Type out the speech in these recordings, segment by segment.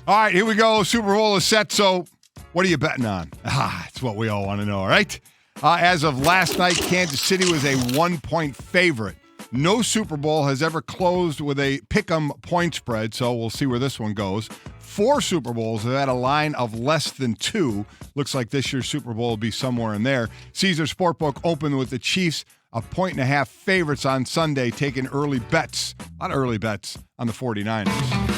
All right, here we go. Super Bowl is set, so what are you betting on? It's what we all want to know, all right? As of last night, Kansas City was a 1-point favorite. No Super Bowl has ever closed with a pick'em point spread, so we'll see where this one goes. 4 Super Bowls have had a line of less than 2. Looks like this year's Super Bowl will be somewhere in there. Caesar Sportbook opened with the Chiefs a 1.5 favorites on Sunday, taking early bets, a lot of early bets on the 49ers.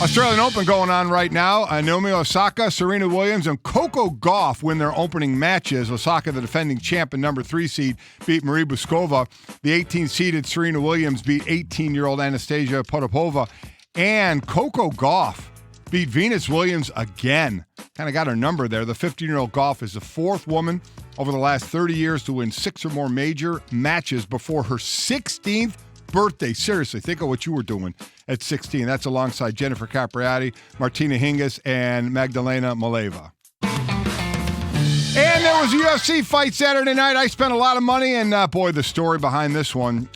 Australian Open going on right now. Naomi Osaka, Serena Williams, and Coco Gauff win their opening matches. Osaka, the defending champ and number 3 seed, beat Marie Bouzkova. The 18-seeded Serena Williams beat 18-year-old Anastasia Potapova. And Coco Gauff beat Venus Williams again. Kind of got her number there. The 15-year-old Gauff is the 4th woman over the last 30 years to win 6 or more major matches before her 16th birthday. Seriously, think of what you were doing at 16. That's alongside Jennifer Capriati, Martina Hingis, and Magdalena Maleva. And there was a UFC fight Saturday night. I spent a lot of money, and boy, the story behind this one,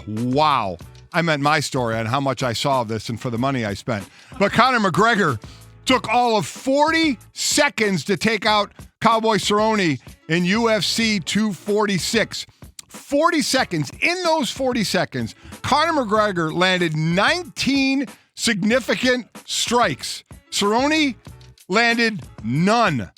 wow. I meant my story on how much I saw of this and for the money I spent. But Conor McGregor took all of 40 seconds to take out Cowboy Cerrone in UFC 246. 40 seconds. In those 40 seconds, Conor McGregor landed 19 significant strikes. Cerrone landed none.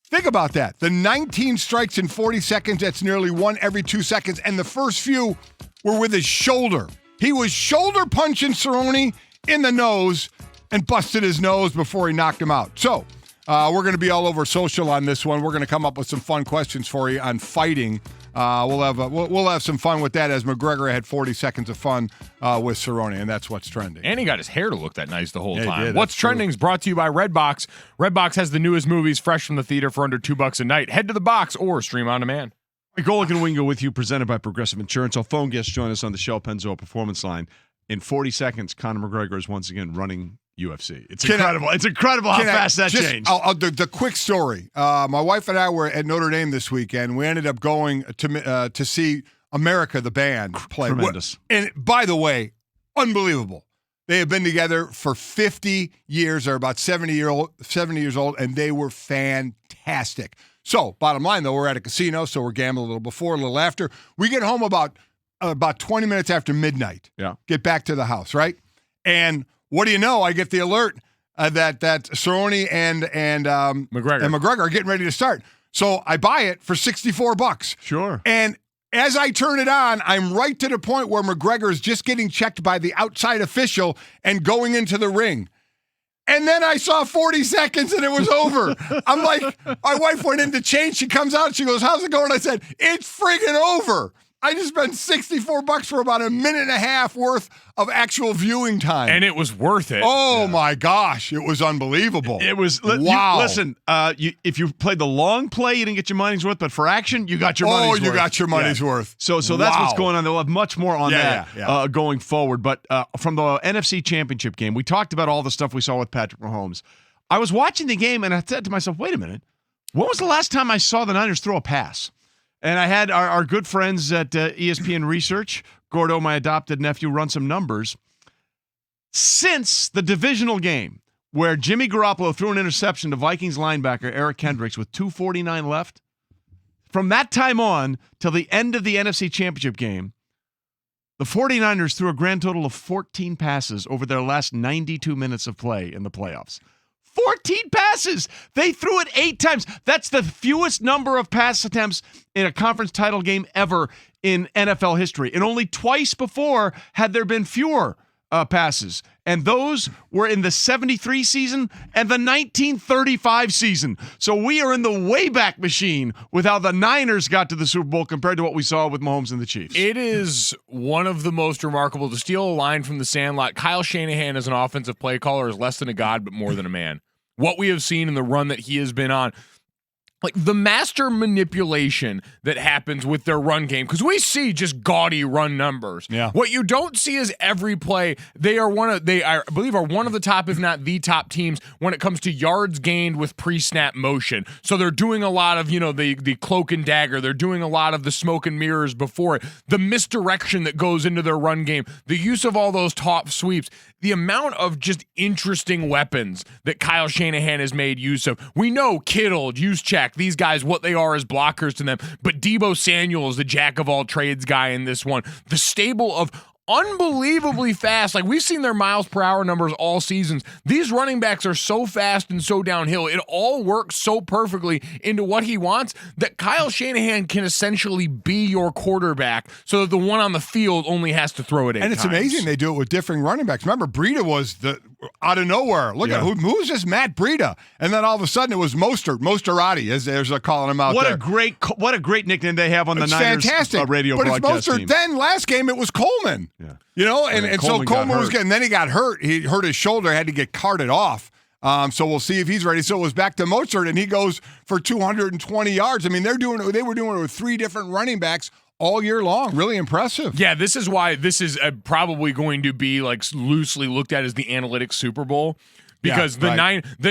Think about that. The 19 strikes in 40 seconds, that's nearly 1 every 2 seconds. And the first few were with his shoulder. He was shoulder punching Cerrone in the nose and busted his nose before he knocked him out. So we're going to be all over social on this one. We're going to come up with some fun questions for you on fighting. We'll have some fun with that as McGregor had 40 seconds of fun with Cerrone, and that's what's trending. And he got his hair to look that nice the whole time. Did, What's Trending is brought to you by Redbox. Redbox has the newest movies fresh from the theater for under $2 a night. Head to the box or stream on demand. Golic and Wingo with you, presented by Progressive Insurance. Our phone guests join us on the Shell Pennzoil Performance Line. In 40 seconds, Conor McGregor is once again running UFC. It's incredible. It's incredible how fast that changed. The quick story. My wife and I were at Notre Dame this weekend. We ended up going to see America, the band, play. Tremendous. And by the way, unbelievable. They have been together for 50 years. They're about 70 years old, and they were fantastic. So, bottom line, though, we're at a casino, so we're gambling a little before, a little after. We get home about 20 minutes after midnight. Yeah. Get back to the house, right? And what do you know? I get the alert that Cerrone and McGregor are getting ready to start. So I buy it for $64. Sure. And as I turn it on, I'm right to the point where McGregor is just getting checked by the outside official and going into the ring. And then I saw 40 seconds and it was over. I'm like, my wife went in to change. She comes out. She goes, "How's it going?" I said, "It's friggin' over." I just spent $64 for about a minute and a half worth of actual viewing time. And it was worth it. Oh, my gosh. It was unbelievable. It was. Wow. Listen, if you played the long play, you didn't get your money's worth. But for action, you got your money's worth. Oh, you got your money's worth. So that's what's going on. They'll have much more on that going forward. But from the NFC Championship game, we talked about all the stuff we saw with Patrick Mahomes. I was watching the game, and I said to myself, wait a minute. When was the last time I saw the Niners throw a pass? And I had our good friends at ESPN Research, Gordo, my adopted nephew, run some numbers. Since the divisional game where Jimmy Garoppolo threw an interception to Vikings linebacker Eric Kendricks with 2:49 left, from that time on till the end of the NFC Championship game, the 49ers threw a grand total of 14 passes over their last 92 minutes of play in the playoffs. 14 passes. They threw it 8 times. That's the fewest number of pass attempts in a conference title game ever in NFL history. And only twice before had there been fewer passes. And those were in the 73 season and the 1935 season. So we are in the Wayback Machine with how the Niners got to the Super Bowl compared to what we saw with Mahomes and the Chiefs. It is one of the most remarkable. To steal a line from the Sandlot, Kyle Shanahan as an offensive play caller is less than a god, but more than a man. What we have seen in the run that he has been on. like the master manipulation that happens with their run game, because we see just gaudy run numbers. Yeah. What you don't see is every play. They are one of the top, if not the top teams when it comes to yards gained with pre-snap motion. So they're doing a lot of, the cloak and dagger. They're doing a lot of the smoke and mirrors before it. The misdirection that goes into their run game. The use of all those top sweeps. The amount of just interesting weapons that Kyle Shanahan has made use of. We know Kittle, Juszczyk, these guys, what they are as blockers to them. But Deebo Samuel is the jack of all trades guy in this one. The stable of unbelievably fast. Like, we've seen their miles per hour numbers all seasons. These running backs are so fast and so downhill. It all works so perfectly into what he wants that Kyle Shanahan can essentially be your quarterback so that the one on the field only has to throw it 8 times. And it's amazing they do it with different running backs. Remember, Breida was out of nowhere. Look at who's this Matt Breida? And then all of a sudden it was Mosterati, as they're calling him out there. What a great nickname they have on the Niners radio but broadcast it's Mostert. team. Then last game it was Coleman. Yeah. And so Coleman was getting, then he got hurt. He hurt his shoulder, had to get carted off. So we'll see if he's ready. So it was back to Mostert, and he goes for 220 yards. I mean, they were doing it with 3 different running backs all year long. Really impressive. Yeah, this is why this is probably going to be like loosely looked at as the analytics Super Bowl. Because the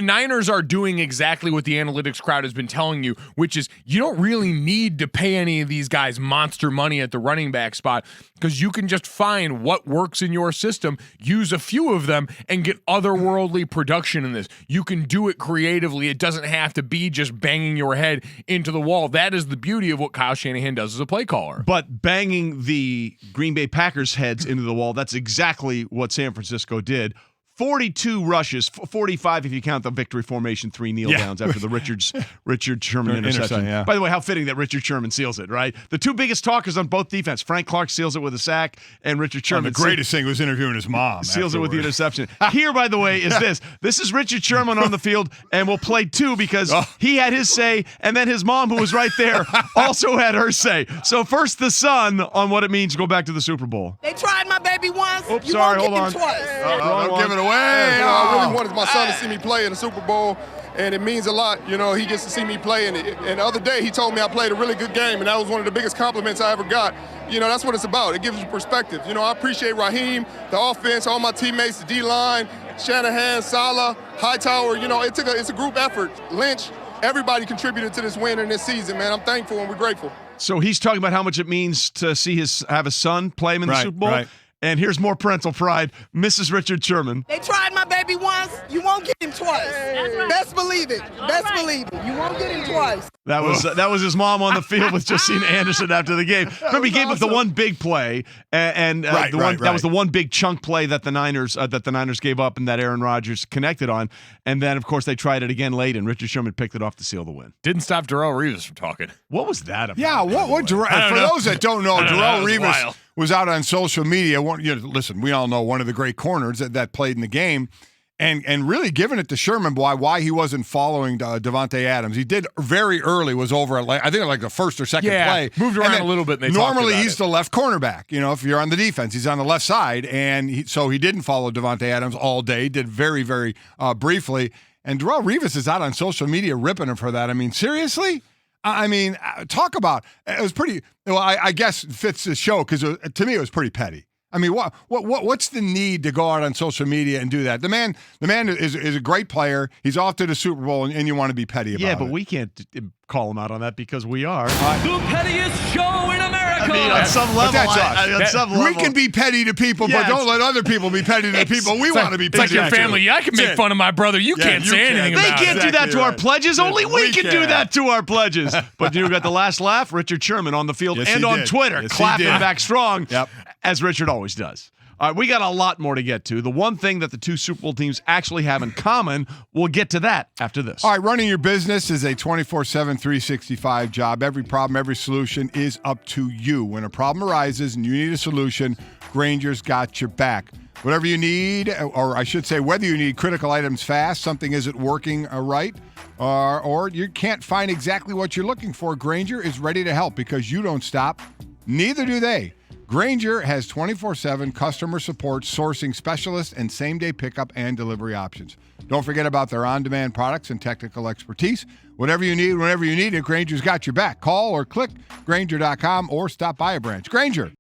Niners are doing exactly what the analytics crowd has been telling you, which is you don't really need to pay any of these guys monster money at the running back spot, because you can just find what works in your system, use a few of them, and get otherworldly production in this. You can do it creatively. It doesn't have to be just banging your head into the wall. That is the beauty of what Kyle Shanahan does as a play caller. But banging the Green Bay Packers heads into the wall, that's exactly what San Francisco did. 42 rushes, 45 if you count the victory formation, 3 kneel downs after the Richard Sherman interception. Yeah. By the way, how fitting that Richard Sherman seals it, right? The 2 biggest talkers on both defense, Frank Clark seals it with a sack, and Richard Sherman. The greatest thing was interviewing his mom. Seals it with the interception. Here, by the way, is this. This is Richard Sherman on the field, and we'll play 2 because he had his say, and then his mom, who was right there, also had her say. So first, the son on what it means to go back to the Super Bowl. They tried my baby once. Oops, you sorry, won't hold get on. them twice. Don't give it away. I really wanted my son to see me play in the Super Bowl, and it means a lot. He gets to see me play. And the other day, he told me I played a really good game, and that was one of the biggest compliments I ever got. That's what it's about. It gives you perspective. I appreciate Raheem, the offense, all my teammates, the D-line, Shanahan, Saleh, Hightower. It's a group effort. Lynch, everybody contributed to this win in this season, man. I'm thankful and we're grateful. So he's talking about how much it means to have a son play him in the Super Bowl. Right. And here's more parental pride, Mrs. Richard Sherman. They tried my baby once. You won't get him twice. That's right. Best believe it. Believe it. You won't get him twice. That was his mom on the field with Justine Anderson after the game. Remember, he gave up the one big play, that was the one big chunk play that the Niners gave up and that Aaron Rodgers connected on. And then, of course, they tried it again late, and Richard Sherman picked it off to seal the win. Didn't stop Darrelle Revis from talking. What was that about? Yeah, what for those that don't know, Darrelle Revis was out on social media. Listen, we all know one of the great corners that played in the game, and really giving it to Sherman why he wasn't following Devontae Adams. He did very early, was over at I think the first or second play. Moved around a little bit. And they normally he's it. the left cornerback. If you're on the defense, he's on the left side, and so he didn't follow Devontae Adams all day. Did very, very briefly. And Darrelle Revis is out on social media ripping him for that. I mean, seriously? Talk about it was pretty. Well, I guess it fits the show because to me it was pretty petty. I mean, what's the need to go out on social media and do that? The man is a great player. He's off to the Super Bowl, and you want to be petty about it. Yeah, but we can't call him out on that because we are the pettiest show in America. On some level, we can be petty to people, but don't let other people be petty to people. We want to be petty. It's like your family. I can make fun of my brother. You can't say anything about it. They can't do that to our pledges. Only we can do that to our pledges. But you got the last laugh, Richard Sherman on the field and on Twitter, clapping back strong, as Richard always does. All right, we got a lot more to get to. The one thing that the 2 Super Bowl teams actually have in common, we'll get to that after this. All right, running your business is a 24/7, 365 job. Every problem, every solution is up to you. When a problem arises and you need a solution, Grainger's got your back. Whatever you need, or I should say whether you need critical items fast, something isn't working right, or you can't find exactly what you're looking for, Grainger is ready to help because you don't stop. Neither do they. Grainger has 24/7 customer support, sourcing specialists, and same-day pickup and delivery options. Don't forget about their on-demand products and technical expertise. Whatever you need, whenever you need it, Grainger's got your back. Call or click Grainger.com or stop by a branch. Grainger,